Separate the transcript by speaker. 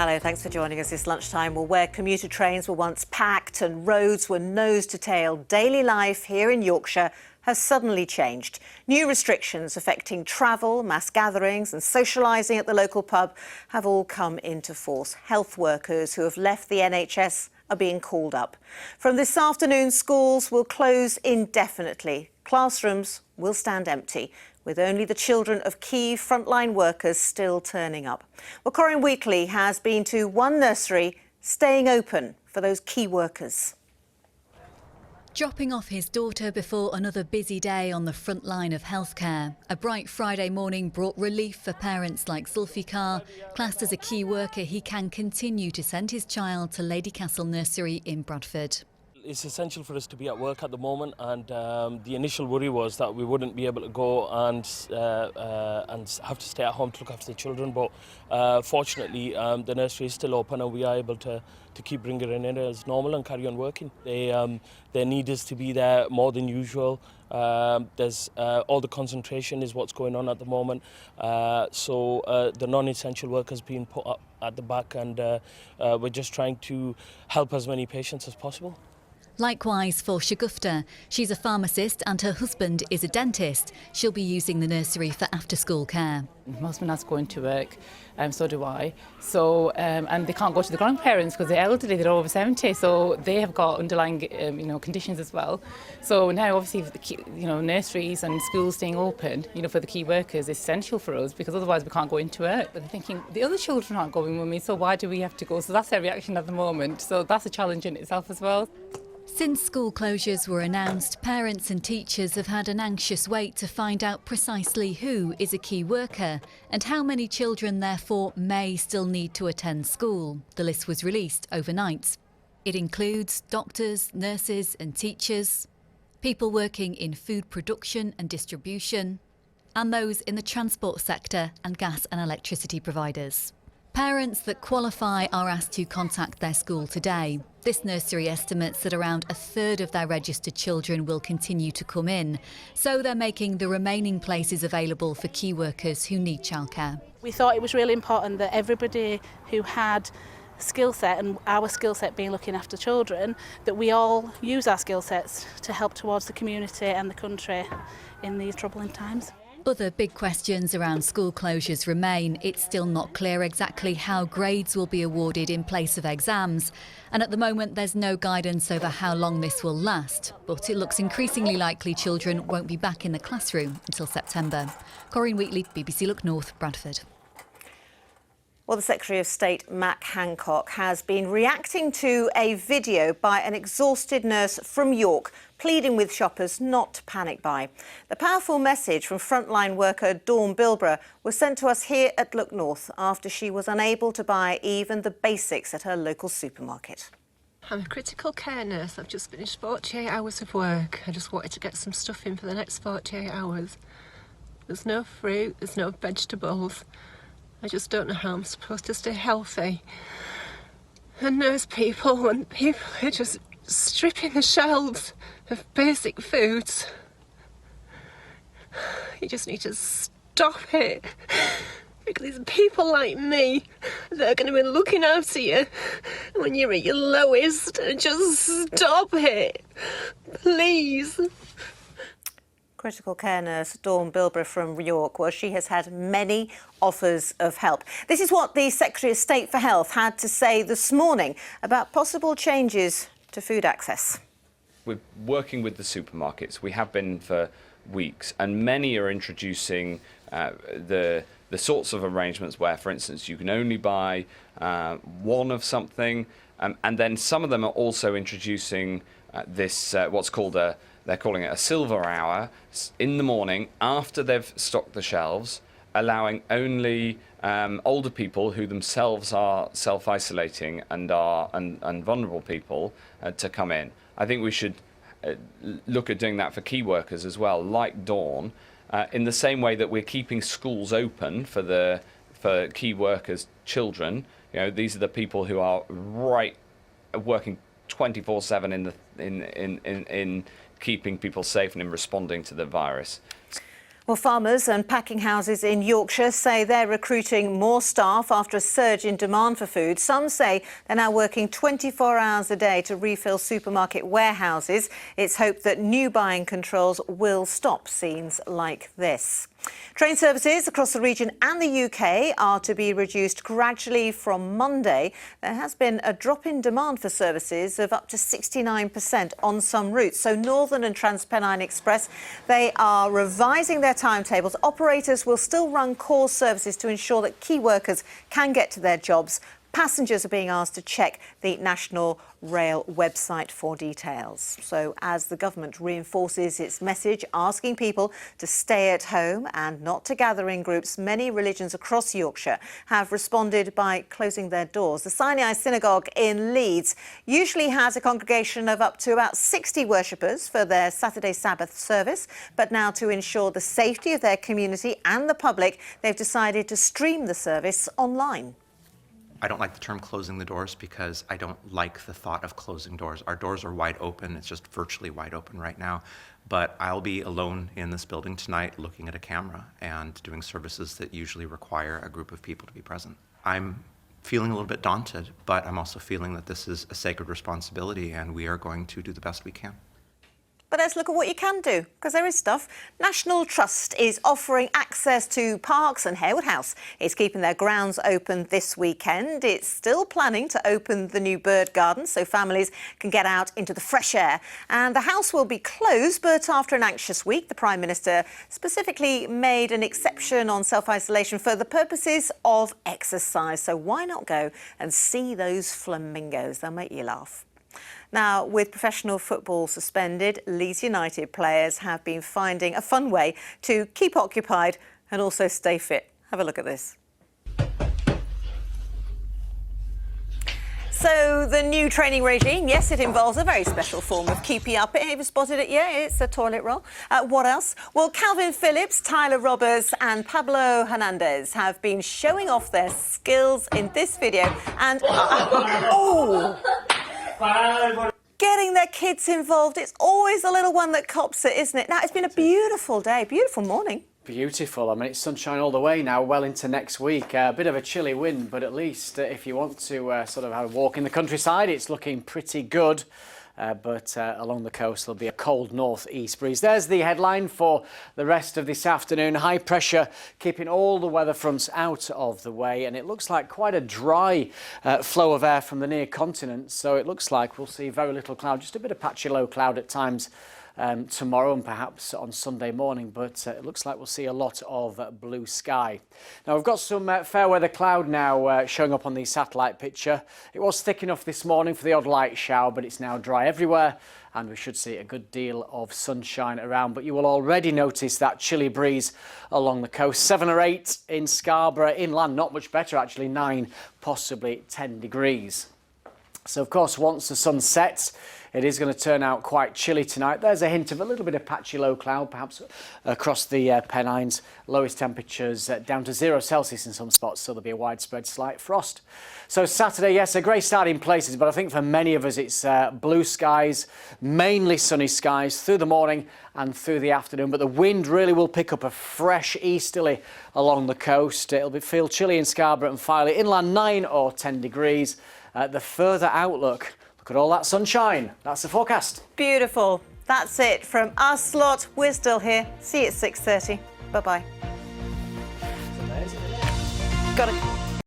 Speaker 1: Hello, thanks for joining us this lunchtime. Well, where commuter trains were once packed and roads were nose to tail, daily life here in Yorkshire has suddenly changed. New restrictions affecting travel, mass gatherings and socialising at the local pub have all come into force. Health workers who have left the NHS are being called up. From this afternoon, schools will close indefinitely. Classrooms will stand empty, with only the children of key frontline workers still turning up. Well, Corinne Wheatley has been to one nursery staying open for those key workers.
Speaker 2: Dropping off his daughter before another busy day on the front line of healthcare. A bright Friday morning brought relief for parents like Zulfikar. Classed as a key worker, he can continue to send his child to Lady Castle Nursery in Bradford.
Speaker 3: It's essential for us to be at work at the moment, and the initial worry was that we wouldn't be able to go and have to stay at home to look after the children. But fortunately, the nursery is still open, and we are able to keep bringing her in as normal and carry on working. They need us to be there more than usual. There's all the concentration is what's going on at the moment. So the non-essential work has been put up at the back, and we're just trying to help as many patients as possible.
Speaker 2: Likewise for Shagufta. She's a pharmacist and her husband is a dentist. She'll be using the nursery for after-school care.
Speaker 4: My husband has to go into work, so do I. So, and they can't go to the grandparents because they're elderly, they're over 70, so they have got underlying, conditions as well. So now, obviously, nurseries and schools staying open, for the key workers is essential for us because otherwise we can't go into work. But they're thinking, the other children aren't going with me, so why do we have to go? So that's their reaction at the moment. So that's a challenge in itself as well.
Speaker 2: Since school closures were announced, parents and teachers have had an anxious wait to find out precisely who is a key worker and how many children, therefore, may still need to attend school. The list was released overnight. It includes doctors, nurses and teachers, people working in food production and distribution, and those in the transport sector and gas and electricity providers. Parents that qualify are asked to contact their school today. This nursery estimates that around a third of their registered children will continue to come in, so they're making the remaining places available for key workers who need childcare.
Speaker 5: We thought it was really important that everybody who had skill set, and our skill set being looking after children, that we all use our skill sets to help towards the community and the country in these troubling times.
Speaker 2: Other big questions around school closures remain. It's still not clear exactly how grades will be awarded in place of exams. And at the moment, there's no guidance over how long this will last. But it looks increasingly likely children won't be back in the classroom until September. Corinne Wheatley, BBC Look North, Bradford.
Speaker 1: Well, the Secretary of State, Matt Hancock, has been reacting to a video by an exhausted nurse from York, pleading with shoppers not to panic buy. The powerful message from frontline worker Dawn Bilborough was sent to us here at Look North after she was unable to buy even the basics at her local supermarket.
Speaker 6: I'm a critical care nurse. I've just finished 48 hours of work. I just wanted to get some stuff in for the next 48 hours. There's no fruit, there's no vegetables. I just don't know how I'm supposed to stay healthy. And those people are just stripping the shelves of basic foods. You just need to stop it. Because it's people like me that are going to be looking after you when you're at your lowest. Just stop it, please.
Speaker 1: Critical care nurse Dawn Bilborough from York. Well, she has had many offers of help. This is what the Secretary of State for Health had to say this morning about possible changes to food access.
Speaker 7: We're working with the supermarkets. We have been for weeks, and many are introducing the sorts of arrangements where, for instance, you can only buy one of something, and then some of them are also introducing this what's called they're calling it a silver hour in the morning after they've stocked the shelves, allowing only older people who themselves are self-isolating and are vulnerable people to come in. I think we should look at doing that for key workers as well, like Dawn, in the same way that we're keeping schools open for key workers' children. These are the people who are working 24/7 in keeping people safe and in responding to the virus.
Speaker 1: Well, farmers and packing houses in Yorkshire say they're recruiting more staff after a surge in demand for food. Some say they're now working 24 hours a day to refill supermarket warehouses. It's hoped that new buying controls will stop scenes like this. Train services across the region and the UK are to be reduced gradually from Monday. There has been a drop in demand for services of up to 69% on some routes. So Northern and TransPennine Express, they are revising their timetables. Operators will still run core services to ensure that key workers can get to their jobs. Passengers are being asked to check the National Rail website for details. So as the government reinforces its message asking people to stay at home and not to gather in groups, many religions across Yorkshire have responded by closing their doors. The Sinai Synagogue in Leeds usually has a congregation of up to about 60 worshippers for their Saturday Sabbath service, but now to ensure the safety of their community and the public, they've decided to stream the service online.
Speaker 8: I don't like the term closing the doors because I don't like the thought of closing doors. Our doors are wide open. It's just virtually wide open right now. But I'll be alone in this building tonight looking at a camera and doing services that usually require a group of people to be present. I'm feeling a little bit daunted, but I'm also feeling that this is a sacred responsibility and we are going to do the best we can.
Speaker 1: But let's look at what you can do, because there is stuff. National Trust is offering access to parks, and Harewood House is keeping their grounds open this weekend. It's still planning to open the new bird garden so families can get out into the fresh air. And the house will be closed, but after an anxious week, the Prime Minister specifically made an exception on self-isolation for the purposes of exercise. So why not go and see those flamingos? They'll make you laugh. Now, with professional football suspended, Leeds United players have been finding a fun way to keep occupied and also stay fit. Have a look at this. So the new training regime, yes, it involves a very special form of keeping up. Have you spotted it? Yeah, it's a toilet roll. What else? Well, Calvin Phillips, Tyler Roberts and Pablo Hernandez have been showing off their skills in this video and... Getting their kids involved, it's always the little one that cops it, isn't it? Now, it's been a beautiful day, beautiful morning.
Speaker 9: Beautiful. I mean, it's sunshine all the way now, well into next week. A bit of a chilly wind, but at least if you want to sort of have a walk in the countryside, it's looking pretty good. But along the coast, there'll be a cold north-east breeze. There's the headline for the rest of this afternoon. High pressure keeping all the weather fronts out of the way. And it looks like quite a dry flow of air from the near continent. So it looks like we'll see very little cloud, just a bit of patchy low cloud at times tomorrow and perhaps on Sunday morning, but it looks like we'll see a lot of blue sky. Now we've got some fair weather cloud now showing up on the satellite picture. It was thick enough this morning for the odd light shower, but it's now dry everywhere and we should see a good deal of sunshine around. But you will already notice that chilly breeze along the coast. 7 or 8 in Scarborough, inland not much better actually, 9 possibly 10 degrees. So of course once the sun sets, it is going to turn out quite chilly tonight. There's a hint of a little bit of patchy low cloud, perhaps across the Pennines. Lowest temperatures down to 0 Celsius in some spots, so there'll be a widespread slight frost. So Saturday, yes, a grey start in places, but I think for many of us it's blue skies, mainly sunny skies through the morning and through the afternoon. But the wind really will pick up a fresh easterly along the coast. It'll feel chilly in Scarborough and Filey. Inland 9 or 10 degrees. The further outlook. Look at all that sunshine. That's the forecast.
Speaker 1: Beautiful. That's it from us lot. We're still here. See you at 6:30. Bye-bye. Got it.